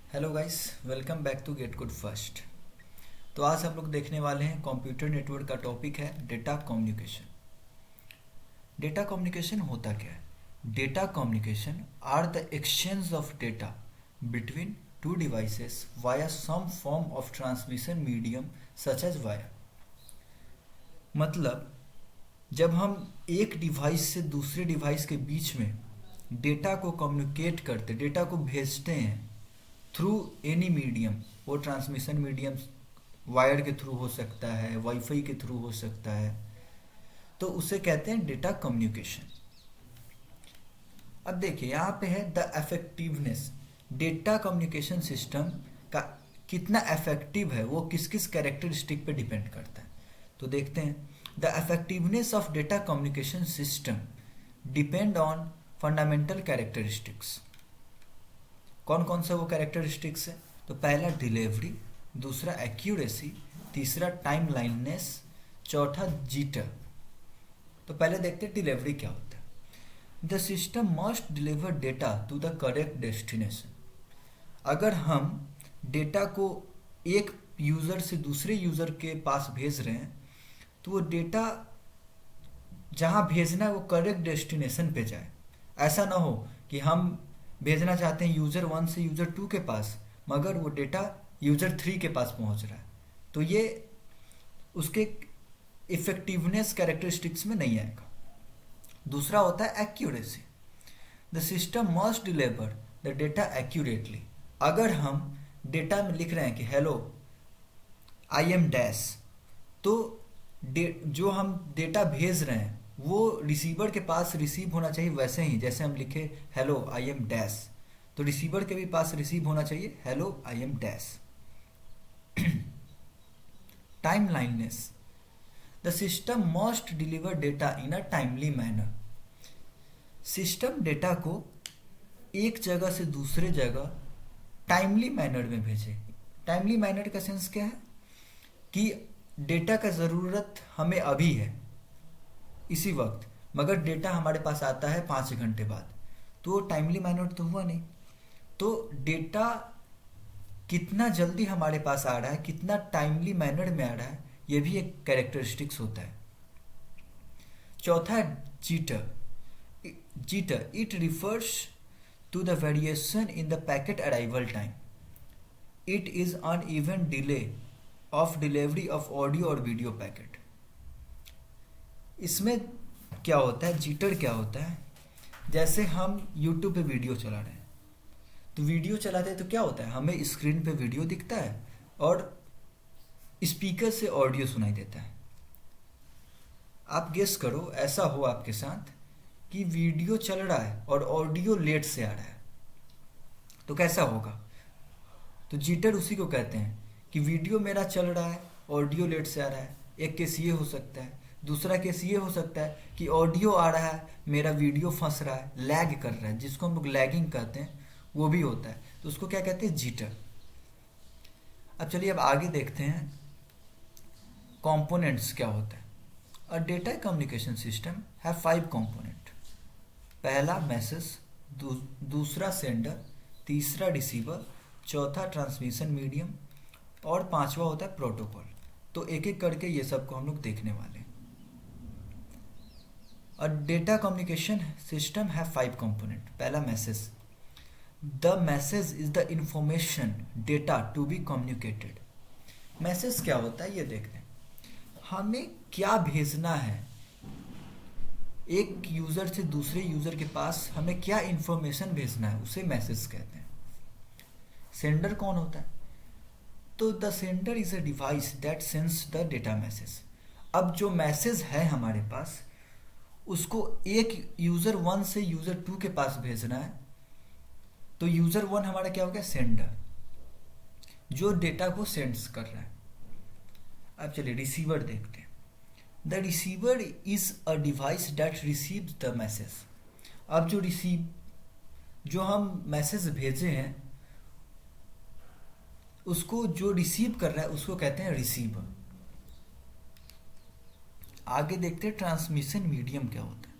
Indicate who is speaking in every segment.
Speaker 1: Hello guys, welcome back to get good first. तो आज हम लोग देखने वाले हैं कंप्यूटर नेटवर्क का टॉपिक है डेटा कम्युनिकेशन। डेटा कम्युनिकेशन होता क्या है? Data communication are the exchange of data between two devices via some form of transmission medium such as via. मतलब जब हम एक डिवाइस से दूसरे डिवाइस के बीच में डेटा को कम्युनिकेट करते, डेटा को भेजते हैं थ्रू एनी मीडियम। वो ट्रांसमिशन मीडियम वायर के थ्रू हो सकता है, वाईफाई के थ्रू हो सकता है, तो उसे कहते हैं डेटा कम्युनिकेशन। अब देखिए यहाँ पे है the effectiveness. Data communication system का कितना इफेक्टिव है वो किस किस कैरेक्टरिस्टिक पे डिपेंड करता है। तो देखते हैं, the effectiveness of data communication system depend on fundamental characteristics. कौन कौन सा वो कैरेक्टरिस्टिक्स है? तो पहला डिलीवरी, दूसरा एक्यूरेसी, तीसरा टाइम लाइननेस, चौथा जीटर। तो पहले देखते हैं डिलीवरी क्या होता है। The system must deliver data to the correct destination. अगर हम डेटा को एक यूज़र से दूसरे यूज़र के पास भेज रहे हैं तो वो डेटा जहाँ भेजना है वो करेक्ट डेस्टिनेशन पे जाए। ऐसा ना हो कि हम भेजना चाहते हैं यूज़र 1 से यूज़र 2 के पास, मगर वो डेटा यूज़र 3 के पास पहुंच रहा है, तो ये उसके इफेक्टिवनेस कैरेक्टरिस्टिक्स में नहीं आएगा। दूसरा होता है accuracy. The system must deliver the data accurately. अगर हम डेटा में लिख रहे हैं कि हेलो आई एम डैश, तो जो हम डेटा भेज रहे हैं वो रिसीवर के पास रिसीव होना चाहिए वैसे ही जैसे हम लिखे हेलो आई एम डैश, तो रिसीवर के भी पास रिसीव होना चाहिए hello I am dash. Timeliness. The system must deliver data in a timely manner. System data को एक जगह से दूसरे जगह टाइमली मैनर में भेजे। टाइमली मैनर का सेंस क्या है कि डेटा का ज़रूरत हमें अभी है इसी वक्त, मगर डेटा हमारे पास आता है 5 घंटे बाद, तो टाइमली मैनर तो हुआ नहीं। तो डेटा कितना जल्दी हमारे पास आ रहा है, कितना टाइमली मैनर में आ रहा है, ये भी एक कैरेक्टरिस्टिक्स होता है। चौथा है jitter. Jitter it refers to the variation in the packet arrival time. It is uneven delay of delivery of audio और वीडियो पैकेट। इसमें क्या होता है, जीटर क्या होता है? जैसे हम YouTube पे वीडियो चला रहे हैं, तो वीडियो चलाते हैं तो क्या होता है, हमें स्क्रीन पे वीडियो दिखता है और स्पीकर से ऑडियो सुनाई देता है। आप गेस करो, ऐसा हो आपके साथ कि वीडियो चल रहा है और ऑडियो लेट से आ रहा है, तो कैसा होगा? तो जीटर उसी को कहते हैं कि वीडियो मेरा चल रहा है, ऑडियो लेट से आ रहा है। एक केस ये हो सकता है। दूसरा केस ये हो सकता है कि ऑडियो आ रहा है, मेरा वीडियो फंस रहा है, लैग कर रहा है, जिसको हम लोग लैगिंग कहते हैं, वो भी होता है। तो उसको क्या कहते हैं? जीटर। अब चलिए अब आगे देखते हैं कंपोनेंट्स क्या होता है। अ डेटा कम्युनिकेशन सिस्टम है 5 कंपोनेंट। पहला मैसेज, दूसरा सेंडर, तीसरा रिसीवर, चौथा ट्रांसमिशन मीडियम और पांचवा होता है प्रोटोकॉल। तो एक एक करके ये सब को हम लोग देखने वाले हैं। अ डेटा कम्युनिकेशन सिस्टम है 5 कंपोनेंट। पहला message. The message is the information data to be communicated. Message क्या होता है ये देखते हैं। हमें क्या भेजना है, एक यूजर से दूसरे यूजर के पास हमें क्या इंफॉर्मेशन भेजना है, उसे मैसेज कहते हैं। सेंडर कौन होता है? तो the sender is a device that sends the data message. अब जो मैसेज है हमारे पास उसको एक यूजर 1 से यूजर 2 के पास भेजना है, तो यूजर 1 हमारा क्या हो गया? सेंडर, जो डेटा को सेंड्स कर रहा है। अब चलिए रिसीवर देखते हैं। The receiver is a device that receives the message. अब जो हम मैसेज भेजे हैं उसको जो रिसीव कर रहा है उसको कहते हैं रिसीवर। आगे देखते हैं ट्रांसमिशन मीडियम क्या होता है।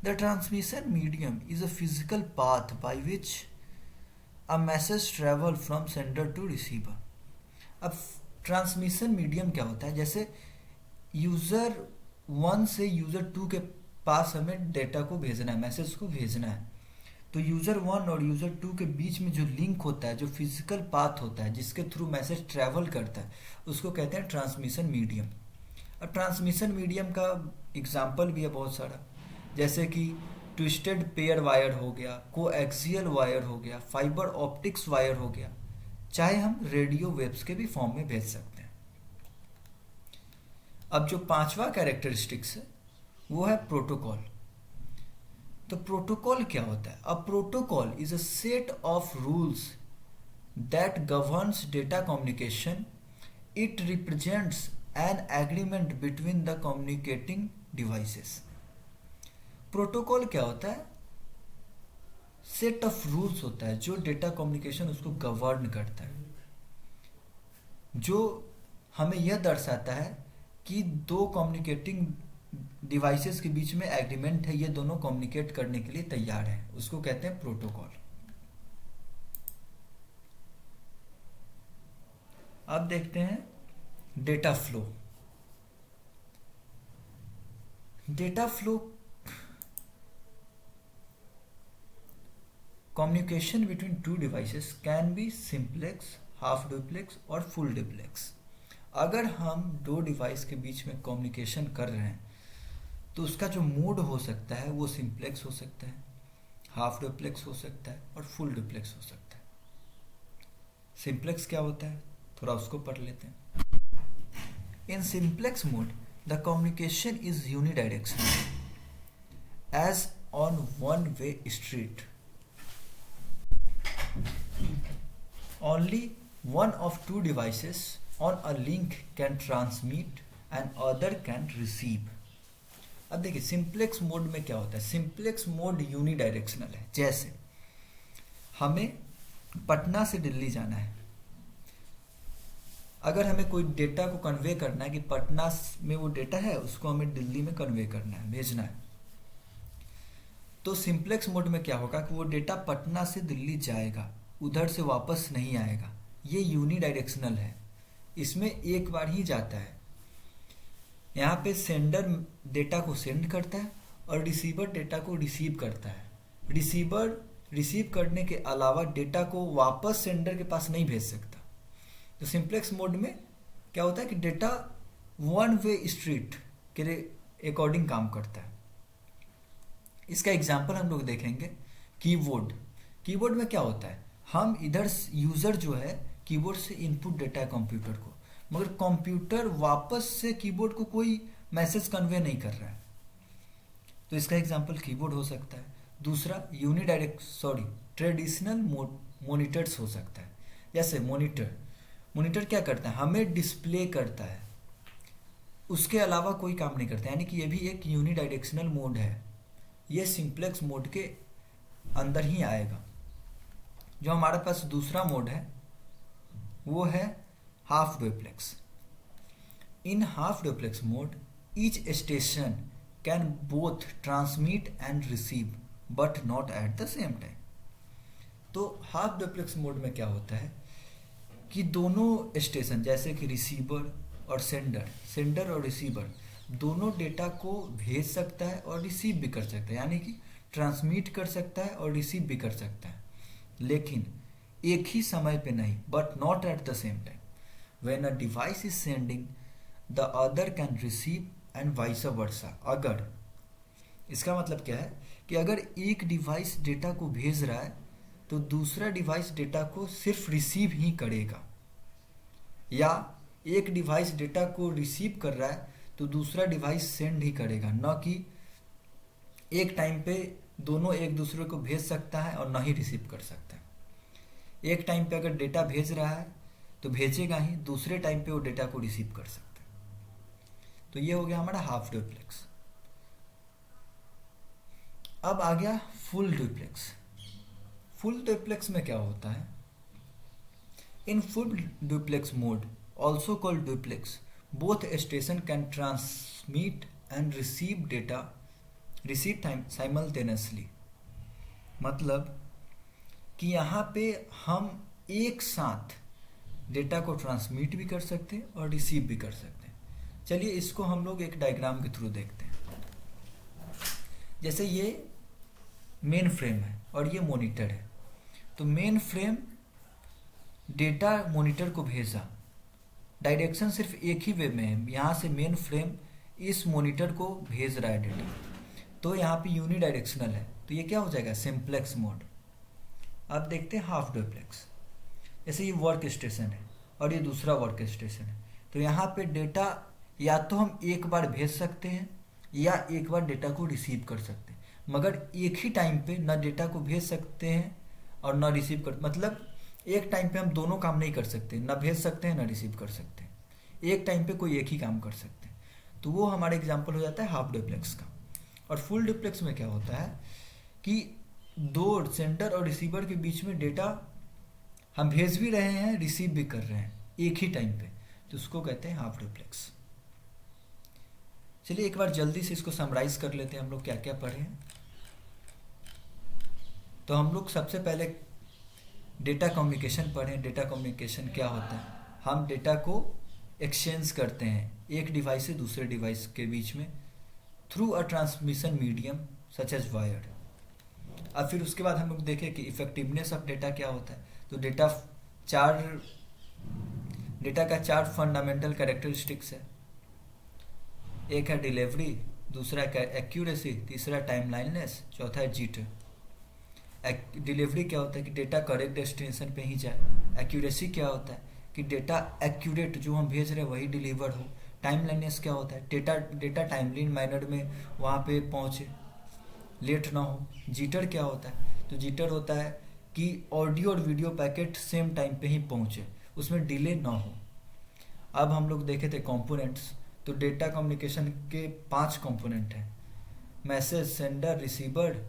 Speaker 1: The transmission medium is a physical path by which a message travel from sender to receiver. अब ट्रांसमिशन मीडियम क्या होता है, जैसे यूज़र 1 से यूज़र 2 के पास हमें डेटा को भेजना है, मैसेज को भेजना है। तो यूज़र 1 और यूज़र 2 के बीच में जो लिंक होता है, जो फिजिकल पाथ होता है जिसके थ्रू मैसेज ट्रैवल करता है, उसको कहते हैं ट्रांसमिशन मीडियम। और ट्रांसमिशन मीडियम का एग्जाम्पल भी है बहुत सारा, जैसे कि ट्विस्टेड पेयर वायर हो गया, कोएक्सियल वायर हो गया, फाइबर ऑप्टिक्स वायर हो गया, चाहे हम रेडियो वेव्स के भी फॉर्म में भेज सकते हैं। अब जो पांचवा कैरेक्टरिस्टिक्स है वो है प्रोटोकॉल। तो प्रोटोकॉल क्या होता है? A protocol is a set of rules that governs data communication. It represents an agreement between the communicating devices. Protocol क्या होता है? सेट ऑफ रूल्स होता है जो डेटा कम्युनिकेशन उसको गवर्न करता है, जो हमें यह दर्शाता है कि दो कम्युनिकेटिंग डिवाइसेस के बीच में एग्रीमेंट है, ये दोनों कम्युनिकेट करने के लिए तैयार हैं, उसको कहते हैं प्रोटोकॉल। अब देखते हैं data flow. Data flow communication between two devices can be simplex, half duplex और फुल डुप्लेक्स। अगर हम दो डिवाइस के बीच में कम्युनिकेशन कर रहे हैं तो उसका जो मोड हो सकता है वो सिंप्लेक्स हो सकता है, हाफ डुप्लेक्स हो सकता है और फुल डुप्लेक्स हो सकता है। सिंप्लेक्स क्या होता है, थोड़ा उसको पढ़ लेते हैं। In simplex mode the communication is unidirectional as on one way street. Only one of two devices on a link can transmit and other can receive। अब देखिए सिंप्लेक्स मोड में क्या होता है। सिंप्लेक्स मोड यूनिडायरेक्शनल है। जैसे हमें पटना से दिल्ली जाना है, अगर हमें कोई डेटा को कन्वे करना है कि पटना में वो डेटा है, उसको हमें दिल्ली में कन्वे करना है, भेजना है, तो सिंप्लेक्स मोड में क्या होगा कि वो डेटा पटना से दिल्ली जाएगा, उधर से वापस नहीं आएगा। ये यूनिडायरेक्शनल है, इसमें एक बार ही जाता है। यहाँ पे सेंडर डेटा को सेंड करता है और रिसीवर डेटा को रिसीव करता है। रिसीवर रिसीव करने के अलावा डेटा को वापस सेंडर के पास नहीं भेज सकता। तो सिंप्लेक्स मोड में क्या होता है कि डेटा वन वे स्ट्रीट के अकॉर्डिंग काम करता है। इसका एग्जाम्पल हम लोग देखेंगे कीबोर्ड। कीबोर्ड में क्या होता है, हम इधर यूजर जो है कीबोर्ड से इनपुट देता है कंप्यूटर को, मगर कंप्यूटर वापस से कीबोर्ड को कोई मैसेज कन्वे नहीं कर रहा है। तो इसका एग्जांपल कीबोर्ड हो सकता है। दूसरा ट्रेडिशनल मॉनिटर्स हो सकता है। जैसे मॉनिटर क्या करता है, हमें डिस्प्ले करता है, उसके अलावा कोई काम नहीं करता, यानी कि ये भी एक यूनिडायरेक्शनल मोड है। ये सिंप्लेक्स मोड के अंदर ही आएगा। जो हमारे पास दूसरा मोड है वो है half duplex. In half duplex mode each station can both transmit and receive but not at the same time. तो हाफ डुप्लेक्स मोड में क्या होता है कि दोनों स्टेशन जैसे कि रिसीवर और सेंडर और रिसीवर दोनों डेटा को भेज सकता है और रिसीव भी कर सकता है, यानी कि ट्रांसमिट कर सकता है और रिसीव भी कर सकता है, लेकिन एक ही समय पे नहीं, but not at the same time. When a device is sending the other can receive and vice versa. अगर, इसका मतलब क्या है कि अगर एक डिवाइस डेटा को भेज रहा है तो दूसरा डिवाइस डेटा को सिर्फ रिसीव ही करेगा, या एक डिवाइस डेटा को रिसीव कर रहा है तो दूसरा डिवाइस सेंड ही करेगा, न कि एक टाइम पे दोनों एक दूसरे को भेज सकता है और ना ही रिसीव कर सकता है। एक टाइम पे अगर डेटा भेज रहा है तो भेजेगा ही, दूसरे टाइम पे वो डेटा को रिसीव कर सकता है। तो ये हो गया हमारा हाफ डुप्लेक्स। अब आ गया फुल डुप्लेक्स। फुल डुप्लेक्स में क्या होता है, in full duplex mode also called duplex both station can transmit and receive data receive time simultaneously. मतलब कि यहाँ पे हम एक साथ डेटा को ट्रांसमिट भी कर सकते हैं और रिसीव भी कर सकते हैं। चलिए इसको हम लोग एक डायग्राम के थ्रू देखते हैं। जैसे ये मेन फ्रेम है और ये मॉनिटर है, तो मेन फ्रेम डेटा मॉनिटर को भेजा, डायरेक्शन सिर्फ एक ही वे में है, यहाँ से मेन फ्रेम इस मॉनिटर को भेज रहा है डेटा, तो यहाँ पे यूनिडायरेक्शनल है, तो ये क्या हो जाएगा, सिंप्लेक्स मोड। अब देखते हैं हाफ डुप्लेक्स। जैसे ये वर्क स्टेशन है और ये दूसरा वर्क स्टेशन है, तो यहाँ पे डेटा या तो हम एक बार भेज सकते हैं या एक बार डेटा को रिसीव कर सकते हैं, मगर एक ही टाइम पे न डेटा को भेज सकते हैं और न रिसीव कर, मतलब एक टाइम पे हम दोनों काम नहीं कर सकते, न भेज सकते हैं न रिसीव कर सकते हैं, एक टाइम पे कोई एक ही काम कर सकते हैं। तो वो हमारा एग्जाम्पल हो जाता है हाफ डुप्लेक्स का। और फुल डुप्लेक्स में क्या होता है कि दो सेंडर और रिसीवर के बीच में डेटा हम भेज भी रहे हैं, रिसीव भी कर रहे हैं एक ही टाइम पे, तो उसको कहते हैं हाफ डुप्लेक्स। चलिए एक बार जल्दी से इसको समराइज कर लेते हैं, हम लोग क्या क्या पढ़े हैं। तो हम लोग सबसे पहले डेटा कम्युनिकेशन पढ़े। डेटा कम्युनिकेशन क्या होता है, हम डेटा को एक्सचेंज करते हैं एक डिवाइस से दूसरे डिवाइस के बीच में through a transmission medium such as wire. अब फिर उसके बाद हम लोग देखें कि इफेक्टिवनेस ऑफ डेटा क्या होता है। तो डेटा का चार फंडामेंटल कैरेक्टरिस्टिक्स है। एक है डिलीवरी, दूसरा है एक्यूरेसी, तीसरा टाइमलाइननेस, चौथा है जिटर। डिलीवरी क्या होता है कि डेटा करेक्ट डेस्टिनेशन पे ही जाए। एक्यूरेसी क्या होता है कि डेटा एक्यूरेट जो हम भेज रहे हैं वही डिलीवर हो। टाइमलाइननेस क्या होता है, डेटा टाइमली मैनर में वहाँ पे पहुँचे, लेट ना हो। जिटर क्या होता है, तो जिटर होता है कि ऑडियो और वीडियो पैकेट सेम टाइम पे ही पहुँचे, उसमें डिले ना हो। अब हम लोग देखे थे कंपोनेंट्स। तो डेटा कम्युनिकेशन के 5 कंपोनेंट हैं, message, sender, receiver,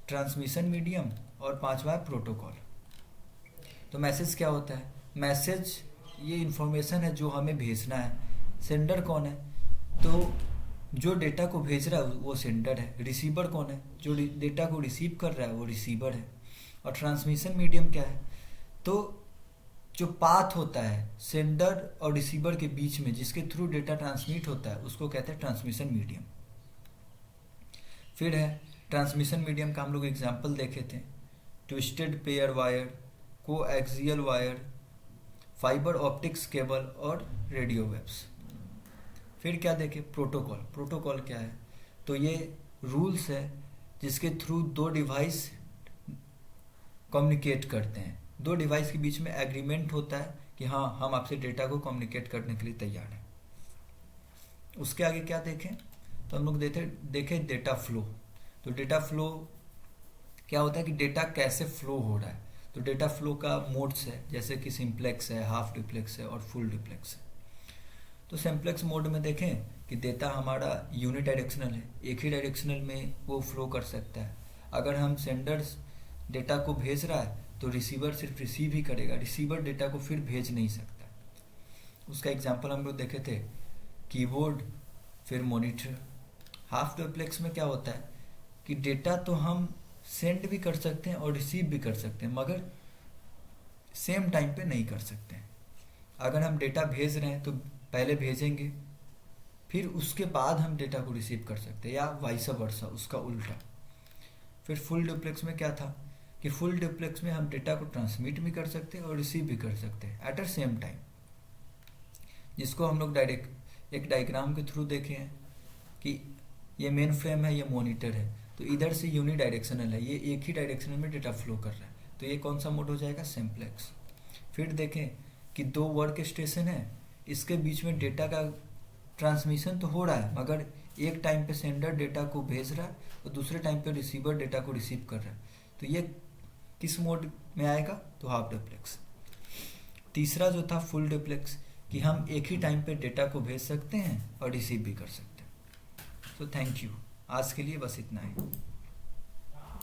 Speaker 1: transmission medium और 5वां है प्रोटोकॉल। तो मैसेज क्या होता है, मैसेज ये इंफॉर्मेशन है जो हमें भेजना है। सेंडर कौन है, तो जो डेटा को भेज रहा है वो सेंडर है। रिसीवर कौन है, जो डेटा को रिसीव कर रहा है वो रिसीवर है। और ट्रांसमिशन मीडियम क्या है, तो जो पाथ होता है सेंडर और रिसीवर के बीच में जिसके थ्रू डेटा ट्रांसमिट होता है उसको कहते हैं ट्रांसमिशन मीडियम। फिर है ट्रांसमिशन मीडियम का हम लोग एग्जाम्पल देखे थे, twisted pair wire, coaxial wire, fibre optics cable और रेडियो वेव्स। फिर क्या देखे, प्रोटोकॉल। प्रोटोकॉल क्या है, तो ये रूल्स है जिसके थ्रू दो डिवाइस कम्युनिकेट करते हैं। दो डिवाइस के बीच में एग्रीमेंट होता है कि हाँ हम आपसे डेटा को कम्युनिकेट करने के लिए तैयार हैं। उसके आगे क्या देखें, तो हम लोग देखें डेटा फ्लो। तो डेटा फ्लो क्या होता है कि डेटा कैसे फ्लो हो रहा है। तो डेटा फ्लो का मोड्स है, जैसे कि सिंप्लेक्स है, हाफ डुप्लेक्स है और फुल डुप्लेक्स है। तो सिंप्लेक्स मोड में देखें कि डेटा हमारा यूनिडायरेक्शनल है, एक ही डायरेक्शनल में वो फ्लो कर सकता है। अगर हम सेंडर्स डेटा को भेज रहा है तो रिसीवर सिर्फ रिसीव ही करेगा, रिसीवर डेटा को फिर भेज नहीं सकता। उसका एग्जांपल हम लोग देखे थे, कीबोर्ड, फिर मॉनिटर। हाफ डुप्लेक्स में क्या होता है कि डेटा तो हम सेंड भी कर सकते हैं और रिसीव भी कर सकते हैं, मगर सेम टाइम पे नहीं कर सकते हैं। अगर हम डेटा भेज रहे हैं तो पहले भेजेंगे, फिर उसके बाद हम डेटा को रिसीव कर सकते हैं, या वाइस वर्सा, उसका उल्टा। फिर फुल डुप्लेक्स में क्या था कि फुल डुप्लेक्स में हम डेटा को ट्रांसमिट भी कर सकते हैं और रिसीव भी कर सकते हैं एट अ सेम टाइम, जिसको हम लोग डायरेक्ट एक डायग्राम के थ्रू देखे हैं कि ये मेन फ्रेम है, ये मॉनिटर है, तो इधर से यूनिडायरेक्शनल है, ये एक ही डायरेक्शनल में डेटा फ्लो कर रहा है, तो ये कौन सा मोड हो जाएगा, सिंप्लेक्स। फिर देखें कि दो वर्क स्टेशन है, इसके बीच में डेटा का ट्रांसमिशन तो हो रहा है, मगर एक टाइम पे सेंडर डेटा को भेज रहा है और दूसरे टाइम पे रिसीवर डेटा को रिसीव कर रहा है, तो ये किस मोड में आएगा, तो हाफ डुप्लेक्स। तीसरा जो था फुल डुप्लेक्स, कि हम एक ही टाइम पे डेटा को भेज सकते हैं और रिसीव भी कर सकते हैं। तो थैंक यू, आज के लिए बस इतना ही।